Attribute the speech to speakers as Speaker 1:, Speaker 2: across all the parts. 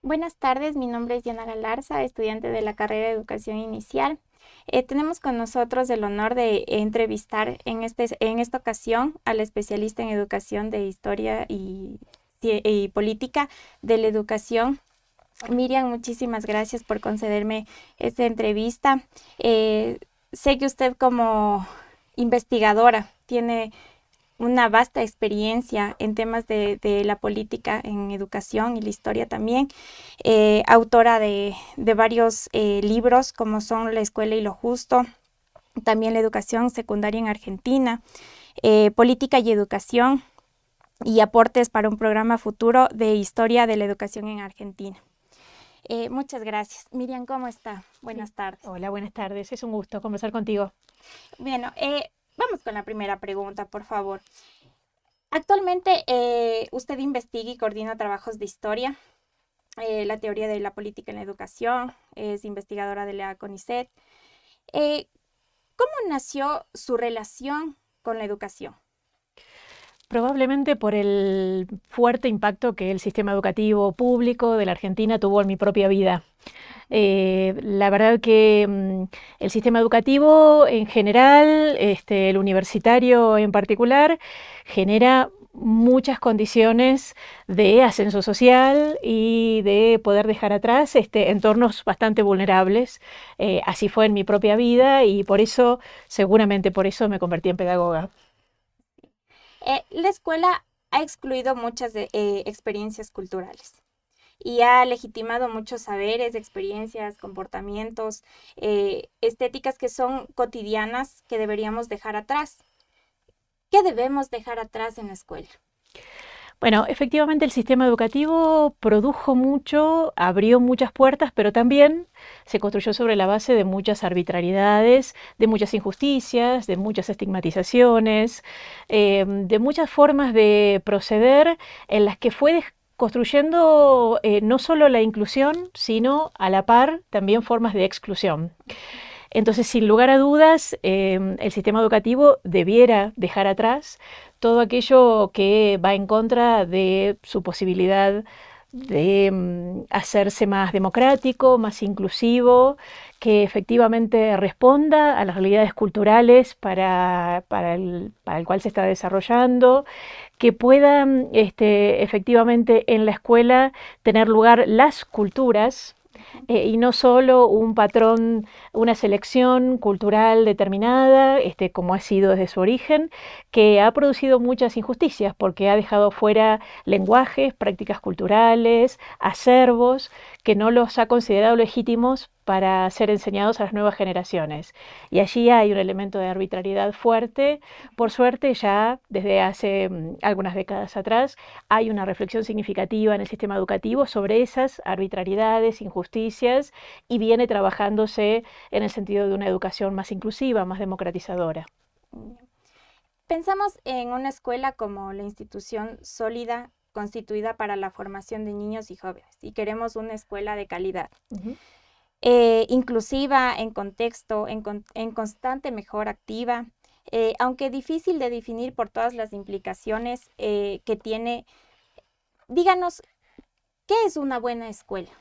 Speaker 1: Buenas tardes, mi nombre es Diana Galarza, estudiante de la carrera de Educación Inicial. Tenemos con nosotros el honor de entrevistar en esta ocasión al especialista en educación de historia y política de la educación. Miriam, muchísimas gracias por concederme esta entrevista. Sé que usted como investigadora tiene una vasta experiencia en temas de la política en educación y la historia también, autora de varios libros como son La Escuela y lo Justo, también la educación secundaria en Argentina, Política y Educación y aportes para un programa futuro de historia de la educación en Argentina. Muchas gracias. Miriam, ¿cómo está?
Speaker 2: Sí.
Speaker 1: Buenas tardes.
Speaker 2: Hola, buenas tardes. Es un gusto conversar contigo.
Speaker 1: Bueno, vamos con la primera pregunta, por favor. Actualmente usted investiga y coordina trabajos de historia, la teoría de la política en la educación, es investigadora de la CONICET. Eh, ¿Cómo nació su relación con la educación?
Speaker 2: Probablemente por el fuerte impacto que el sistema educativo público de la Argentina tuvo en mi propia vida. La verdad que el sistema educativo en general, el universitario en particular, genera muchas condiciones de ascenso social y de poder dejar atrás entornos bastante vulnerables. Así fue en mi propia vida y por eso, seguramente por eso me convertí en pedagoga.
Speaker 1: La escuela ha excluido muchas experiencias culturales y ha legitimado muchos saberes, experiencias, comportamientos, estéticas que son cotidianas que deberíamos dejar atrás. ¿Qué debemos dejar atrás en la escuela?
Speaker 2: Bueno, efectivamente el sistema educativo produjo mucho, abrió muchas puertas, pero también se construyó sobre la base de muchas arbitrariedades, de muchas injusticias, de muchas estigmatizaciones, de muchas formas de proceder en las que fue construyendo no solo la inclusión, sino a la par también formas de exclusión. Entonces, sin lugar a dudas, el sistema educativo debiera dejar atrás todo aquello que va en contra de su posibilidad de hacerse más democrático, más inclusivo, que efectivamente responda a las realidades culturales para el cual se está desarrollando, que puedan efectivamente en la escuela tener lugar las culturas y no solo un patrón, una selección cultural determinada, como ha sido desde su origen, que ha producido muchas injusticias porque ha dejado fuera lenguajes, prácticas culturales, acervos, que no los ha considerado legítimos para ser enseñados a las nuevas generaciones. Y allí hay un elemento de arbitrariedad fuerte. Por suerte, ya desde hace algunas décadas atrás, hay una reflexión significativa en el sistema educativo sobre esas arbitrariedades, injusticias, y viene trabajándose en el sentido de una educación más inclusiva, más democratizadora.
Speaker 1: Pensamos en una escuela como la institución sólida constituida para la formación de niños y jóvenes y queremos una escuela de calidad,
Speaker 2: Uh -huh.
Speaker 1: inclusiva, en contexto, en constante mejora activa, aunque difícil de definir por todas las implicaciones que tiene. Díganos, ¿qué es una buena escuela?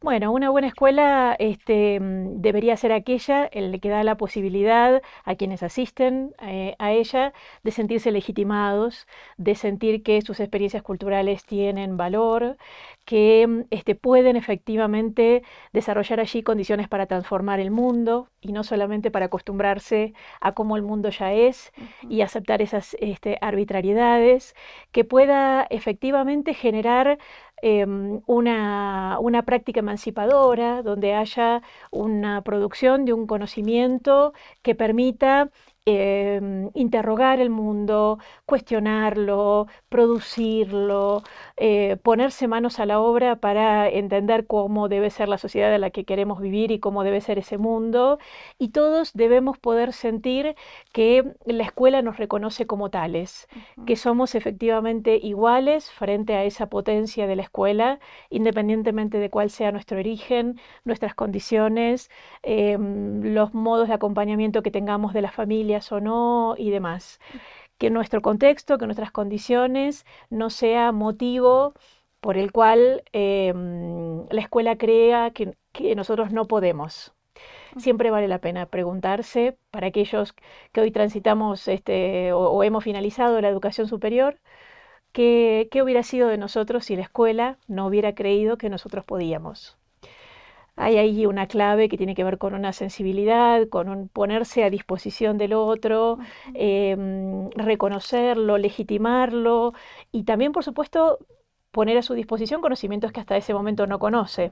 Speaker 2: Bueno, una buena escuela debería ser aquella en la que da la posibilidad a quienes asisten a ella de sentirse legitimados, de sentir que sus experiencias culturales tienen valor, que pueden efectivamente desarrollar allí condiciones para transformar el mundo y no solamente para acostumbrarse a cómo el mundo ya es y aceptar esas arbitrariedades, que pueda efectivamente generar una práctica emancipadora, donde haya una producción de un conocimiento que permita interrogar el mundo, cuestionarlo, producirlo, ponerse manos a la obra para entender cómo debe ser la sociedad en la que queremos vivir y cómo debe ser ese mundo. Y todos debemos poder sentir que la escuela nos reconoce como tales, que somos efectivamente iguales frente a esa potencia de la escuela, independientemente de cuál sea nuestro origen, nuestras condiciones, los modos de acompañamiento que tengamos de las familias o no y demás. Que nuestro contexto, que nuestras condiciones no sea motivo por el cual la escuela crea que nosotros no podemos. Siempre vale la pena preguntarse, para aquellos que hoy transitamos o hemos finalizado la educación superior, ¿qué hubiera sido de nosotros si la escuela no hubiera creído que nosotros podíamos? Hay ahí una clave que tiene que ver con una sensibilidad, con un ponerse a disposición del otro, reconocerlo, legitimarlo y también, por supuesto, poner a su disposición conocimientos que hasta ese momento no conoce.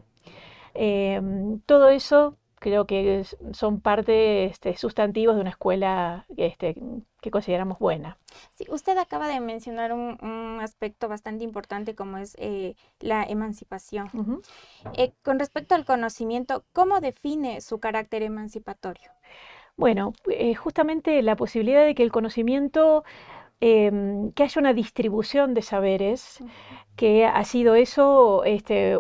Speaker 2: Todo eso creo que son parte sustantivos de una escuela que consideramos buena.
Speaker 1: Sí, usted acaba de mencionar un aspecto bastante importante como es la emancipación.
Speaker 2: Ujú.
Speaker 1: Con respecto al conocimiento, ¿cómo define su carácter emancipatorio?
Speaker 2: Bueno, justamente la posibilidad de que el conocimiento, que haya una distribución de saberes, que ha sido eso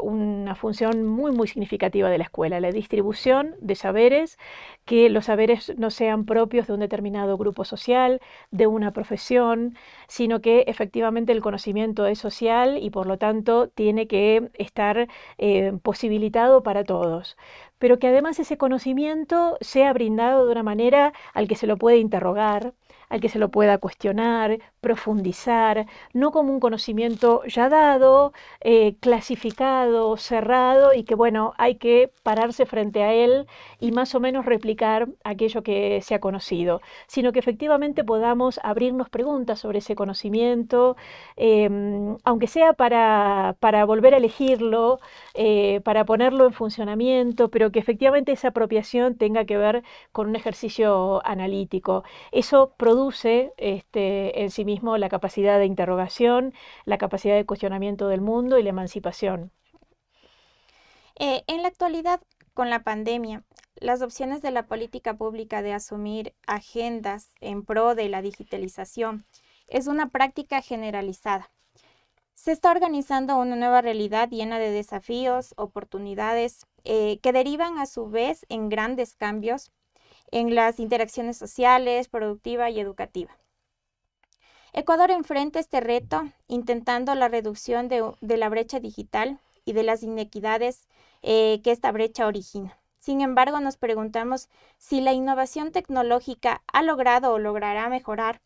Speaker 2: una función muy, muy significativa de la escuela, la distribución de saberes, que los saberes no sean propios de un determinado grupo social, de una profesión, sino que efectivamente el conocimiento es social y por lo tanto tiene que estar posibilitado para todos, pero que además ese conocimiento sea brindado de una manera al que se lo puede interrogar, al que se lo pueda cuestionar, profundizar, no como un conocimiento ya dado, clasificado, cerrado y que bueno, hay que pararse frente a él y más o menos replicar aquello que se ha conocido, sino que efectivamente podamos abrirnos preguntas sobre ese conocimiento, aunque sea para volver a elegirlo, para ponerlo en funcionamiento, pero que efectivamente esa apropiación tenga que ver con un ejercicio analítico. Eso produce en sí mismo la capacidad de interrogación, la capacidad de cuestionamiento del mundo y la emancipación.
Speaker 1: En la actualidad, con la pandemia, las opciones de la política pública de asumir agendas en pro de la digitalización es una práctica generalizada. Se está organizando una nueva realidad llena de desafíos, oportunidades, que derivan a su vez en grandes cambios en las interacciones sociales, productiva y educativa. Ecuador enfrenta este reto intentando la reducción de la brecha digital y de las inequidades que esta brecha origina. Sin embargo, nos preguntamos si la innovación tecnológica ha logrado o logrará mejorar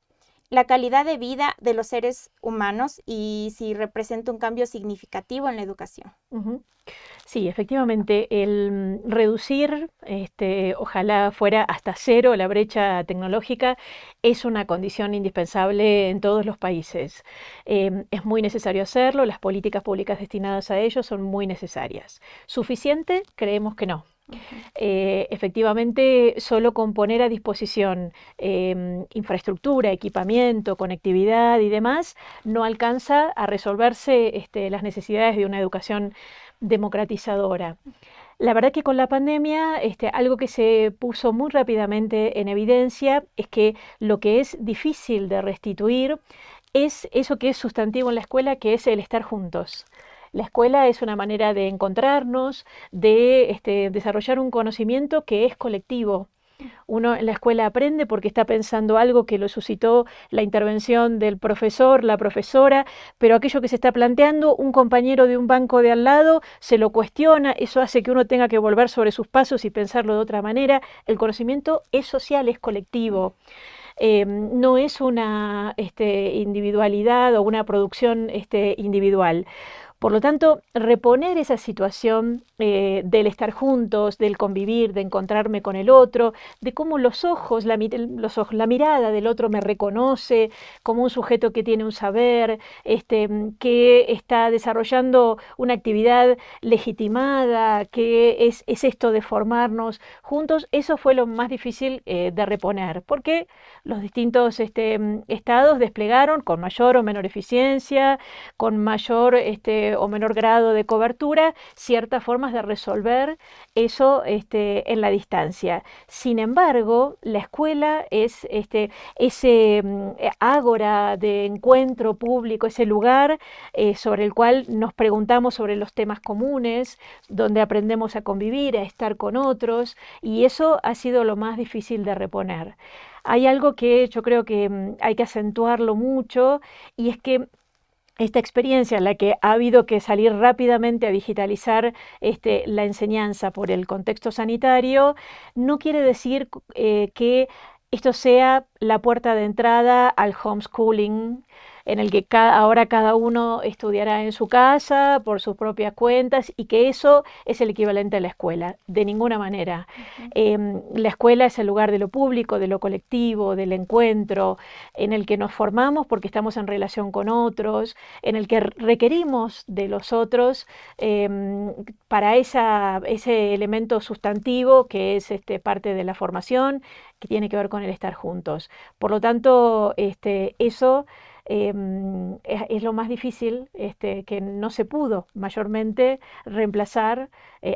Speaker 1: la calidad de vida de los seres humanos y si representa un cambio significativo en la educación.
Speaker 2: Ujú. Sí, efectivamente, el reducir, ojalá fuera hasta cero la brecha tecnológica, es una condición indispensable en todos los países. Es muy necesario hacerlo, las políticas públicas destinadas a ello son muy necesarias. ¿Suficiente? Creemos que no. Efectivamente, solo con poner a disposición infraestructura, equipamiento, conectividad y demás, no alcanza a resolverse las necesidades de una educación democratizadora. La verdad que con la pandemia, algo que se puso muy rápidamente en evidencia es que lo que es difícil de restituir es eso que es sustantivo en la escuela, que es el estar juntos. La escuela es una manera de encontrarnos, de desarrollar un conocimiento que es colectivo. Uno en la escuela aprende porque está pensando algo que lo suscitó la intervención del profesor, la profesora, pero aquello que se está planteando, un compañero de un banco de al lado se lo cuestiona, eso hace que uno tenga que volver sobre sus pasos y pensarlo de otra manera. El conocimiento es social, es colectivo. No es una individualidad o una producción individual. Por lo tanto, reponer esa situación del estar juntos, del convivir, de encontrarme con el otro, de cómo los ojos, la mirada del otro me reconoce como un sujeto que tiene un saber, que está desarrollando una actividad legitimada, que es esto de formarnos juntos, eso fue lo más difícil de reponer, porque los distintos estados desplegaron con mayor o menor eficiencia, con mayor o menor grado de cobertura, ciertas formas de resolver eso en la distancia. Sin embargo, la escuela es ese ágora de encuentro público, ese lugar sobre el cual nos preguntamos sobre los temas comunes, donde aprendemos a convivir, a estar con otros, y eso ha sido lo más difícil de reponer. Hay algo que yo creo que hay que acentuarlo mucho, y es que esta experiencia en la que ha habido que salir rápidamente a digitalizar la enseñanza por el contexto sanitario, no quiere decir que esto sea la puerta de entrada al homeschooling, en el que ahora cada uno estudiará en su casa por sus propias cuentas y que eso es el equivalente a la escuela. De ninguna manera. La escuela es el lugar de lo público, de lo colectivo, del encuentro, en el que nos formamos porque estamos en relación con otros, en el que requerimos de los otros para ese elemento sustantivo que es parte de la formación, que tiene que ver con el estar juntos. Por lo tanto, eso es lo más difícil, que no se pudo mayormente reemplazar,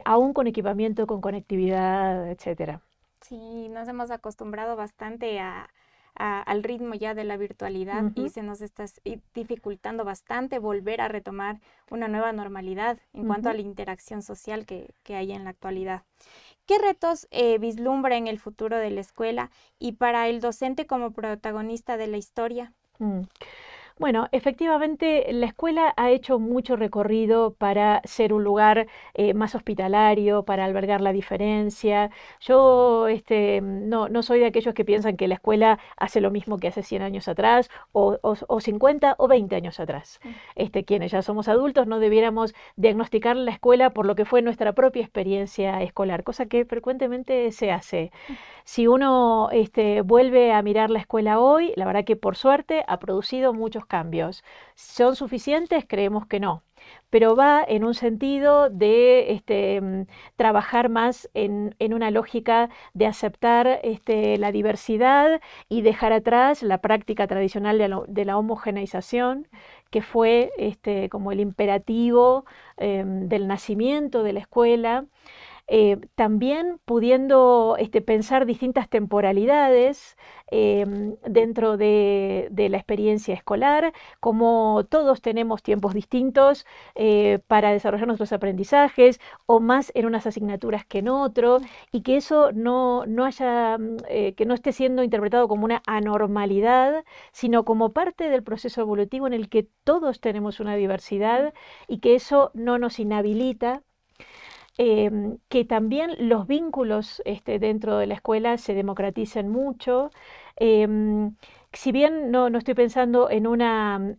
Speaker 2: aún con equipamiento, con conectividad, etcétera.
Speaker 1: Sí, nos hemos acostumbrado bastante al ritmo ya de la virtualidad y
Speaker 2: Ujú,
Speaker 1: se nos está dificultando bastante volver a retomar una nueva normalidad en cuanto a
Speaker 2: ujú.
Speaker 1: la interacción social que hay en la actualidad. ¿Qué retos vislumbra en el futuro de la escuela y para el docente como protagonista de la historia?
Speaker 2: Mm. Bueno, efectivamente, la escuela ha hecho mucho recorrido para ser un lugar más hospitalario, para albergar la diferencia. Yo no soy de aquellos que piensan que la escuela hace lo mismo que hace 100 años atrás, o 50 o 20 años atrás.
Speaker 1: Mm.
Speaker 2: Quienes ya somos adultos no debiéramos diagnosticar la escuela por lo que fue nuestra propia experiencia escolar, cosa que frecuentemente se hace. Si uno vuelve a mirar la escuela hoy, la verdad que por suerte ha producido muchos cambios. ¿Son suficientes? Creemos que no, pero va en un sentido de trabajar más en una lógica de aceptar la diversidad y dejar atrás la práctica tradicional de la homogeneización, que fue como el imperativo del nacimiento de la escuela. También pudiendo pensar distintas temporalidades dentro de la experiencia escolar, como todos tenemos tiempos distintos para desarrollar nuestros aprendizajes, o más en unas asignaturas que en otro, y que eso que no esté siendo interpretado como una anormalidad, sino como parte del proceso evolutivo en el que todos tenemos una diversidad y que eso no nos inhabilita, que también los vínculos dentro de la escuela se democraticen mucho. em, si bien no estoy pensando en una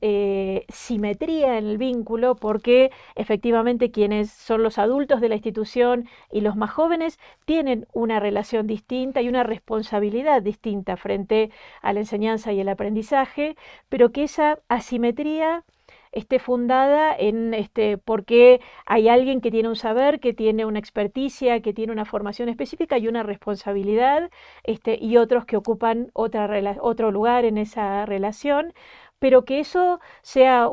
Speaker 2: simetría en el vínculo, porque efectivamente quienes son los adultos de la institución y los más jóvenes tienen una relación distinta y una responsabilidad distinta frente a la enseñanza y el aprendizaje, pero que esa asimetría esté fundada en porque hay alguien que tiene un saber, que tiene una experticia, que tiene una formación específica y una responsabilidad, y otros que ocupan otro lugar en esa relación, pero que eso sea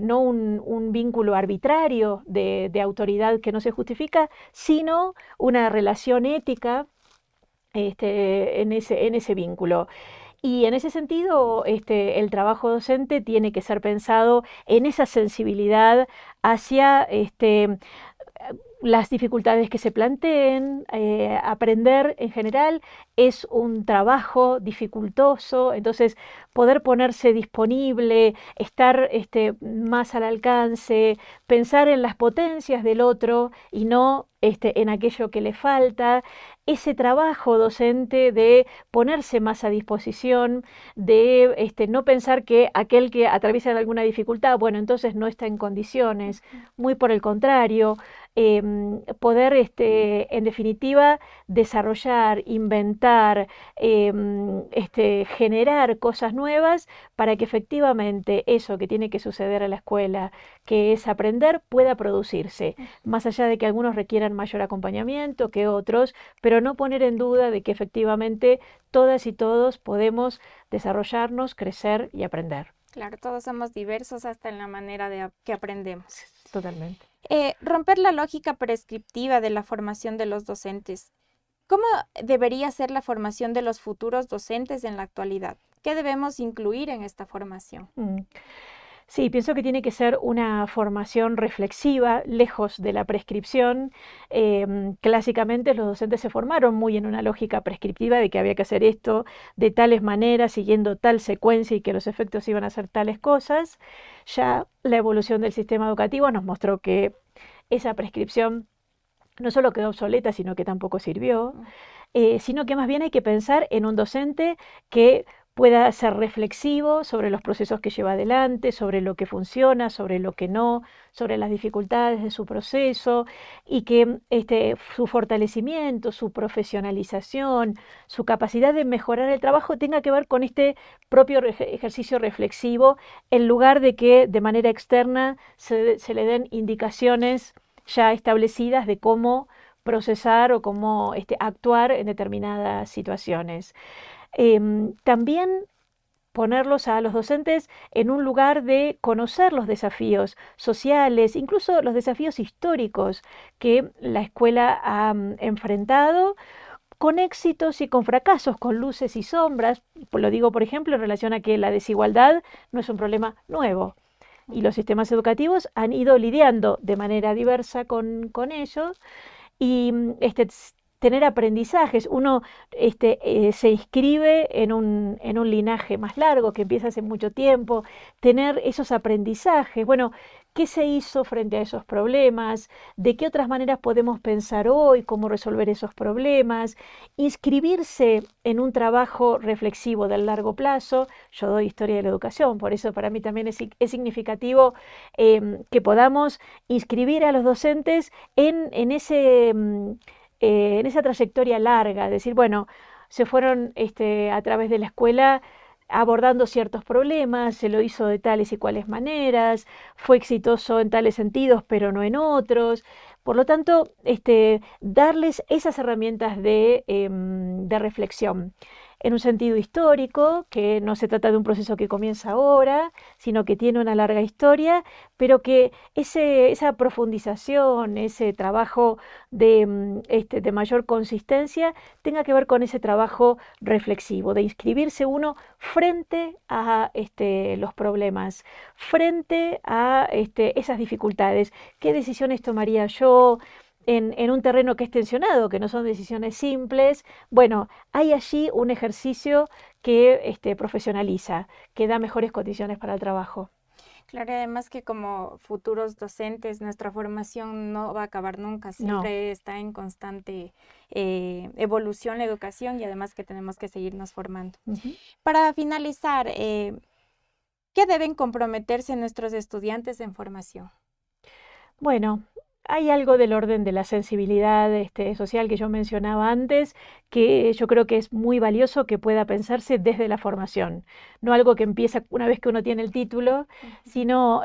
Speaker 2: no un vínculo arbitrario de autoridad que no se justifica, sino una relación ética en ese vínculo. Y en ese sentido, el trabajo docente tiene que ser pensado en esa sensibilidad hacia las dificultades que se planteen. Aprender en general es un trabajo dificultoso, entonces poder ponerse disponible, estar más al alcance, pensar en las potencias del otro y no en aquello que le falta, ese trabajo docente de ponerse más a disposición, de no pensar que aquel que atraviesa alguna dificultad, bueno, entonces no está en condiciones, muy por el contrario, poder, en definitiva, desarrollar, inventar, generar cosas nuevas para que efectivamente eso que tiene que suceder en la escuela, que es aprender, pueda producirse, más allá de que algunos requieran mayor acompañamiento que otros, pero no poner en duda de que efectivamente todas y todos podemos desarrollarnos, crecer y aprender.
Speaker 1: Claro, todos somos diversos hasta en la manera que aprendemos.
Speaker 2: Totalmente.
Speaker 1: Romper la lógica prescriptiva de la formación de los docentes. ¿Cómo debería ser la formación de los futuros docentes en la actualidad? ¿Qué debemos incluir en esta formación?
Speaker 2: Mm. Sí, pienso que tiene que ser una formación reflexiva, lejos de la prescripción. Clásicamente los docentes se formaron muy en una lógica prescriptiva de que había que hacer esto de tales maneras, siguiendo tal secuencia y que los efectos iban a ser tales cosas. Ya la evolución del sistema educativo nos mostró que esa prescripción no solo quedó obsoleta, sino que tampoco sirvió, sino que más bien hay que pensar en un docente que pueda ser reflexivo sobre los procesos que lleva adelante, sobre lo que funciona, sobre lo que no, sobre las dificultades de su proceso y que su fortalecimiento, su profesionalización, su capacidad de mejorar el trabajo tenga que ver con este propio ejercicio reflexivo en lugar de que de manera externa se le den indicaciones ya establecidas de cómo procesar o cómo actuar en determinadas situaciones. También ponerlos a los docentes en un lugar de conocer los desafíos sociales, incluso los desafíos históricos que la escuela ha enfrentado con éxitos y con fracasos, con luces y sombras. Lo digo, por ejemplo, en relación a que la desigualdad no es un problema nuevo y los sistemas educativos han ido lidiando de manera diversa con ellos y tener aprendizajes. Uno se inscribe en un linaje más largo que empieza hace mucho tiempo, tener esos aprendizajes. Bueno, ¿qué se hizo frente a esos problemas? ¿De qué otras maneras podemos pensar hoy cómo resolver esos problemas? Inscribirse en un trabajo reflexivo del largo plazo. Yo doy historia de la educación, por eso para mí también es significativo que podamos inscribir a los docentes en esa trayectoria larga, decir, bueno, se fueron a través de la escuela abordando ciertos problemas, se lo hizo de tales y cuales maneras, fue exitoso en tales sentidos, pero no en otros. Por lo tanto, darles esas herramientas de reflexión en un sentido histórico, que no se trata de un proceso que comienza ahora, sino que tiene una larga historia, pero que esa profundización, ese trabajo de mayor consistencia, tenga que ver con ese trabajo reflexivo, de inscribirse uno frente a los problemas, frente a esas dificultades. ¿Qué decisiones tomaría yo? En un terreno que es tensionado, que no son decisiones simples, bueno, hay allí un ejercicio que profesionaliza, que da mejores condiciones para el trabajo.
Speaker 1: Claro, y además que como futuros docentes, nuestra formación no va a acabar nunca,
Speaker 2: No.
Speaker 1: siempre está en constante evolución la educación y además que tenemos que seguirnos formando.
Speaker 2: Ujú.
Speaker 1: Para finalizar, ¿qué deben comprometerse nuestros estudiantes en formación?
Speaker 2: Bueno, hay algo del orden de la sensibilidad social que yo mencionaba antes, que yo creo que es muy valioso que pueda pensarse desde la formación, no algo que empieza una vez que uno tiene el título, sino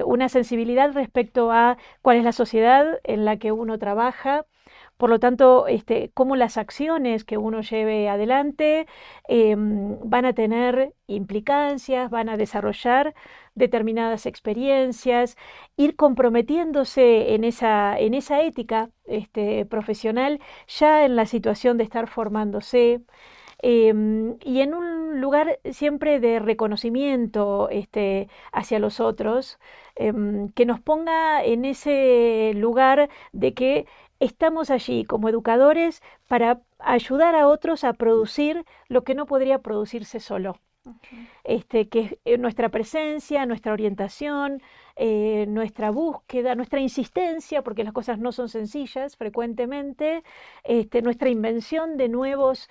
Speaker 2: una sensibilidad respecto a cuál es la sociedad en la que uno trabaja. Por lo tanto, cómo las acciones que uno lleve adelante van a tener implicancias, van a desarrollar determinadas experiencias, ir comprometiéndose en esa ética profesional ya en la situación de estar formándose. Y en un lugar siempre de reconocimiento hacia los otros, que nos ponga en ese lugar de que estamos allí como educadores para ayudar a otros a producir lo que no podría producirse solo. Que nuestra presencia, nuestra orientación, nuestra búsqueda, nuestra insistencia, porque las cosas no son sencillas frecuentemente, nuestra invención de nuevos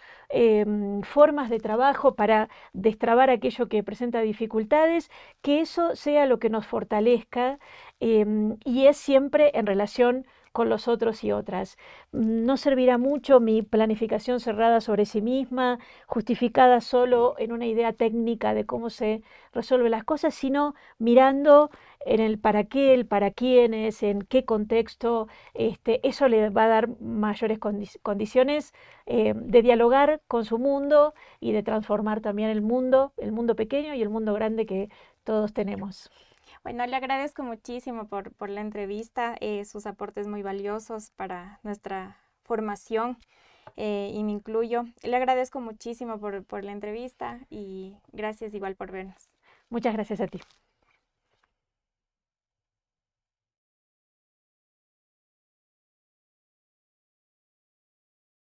Speaker 2: formas de trabajo para destrabar aquello que presenta dificultades, que eso sea lo que nos fortalezca y es siempre en relación con los otros y otras. No servirá mucho mi planificación cerrada sobre sí misma, justificada solo en una idea técnica de cómo se resuelven las cosas, sino mirando en el para qué, el para quiénes, en qué contexto, eso le va a dar mayores condiciones de dialogar con su mundo y de transformar también el mundo pequeño y el mundo grande que todos tenemos.
Speaker 1: Bueno, le agradezco muchísimo por la entrevista, sus aportes muy valiosos para nuestra formación y me incluyo. Le agradezco muchísimo por la entrevista y gracias igual por vernos.
Speaker 2: Muchas gracias a ti.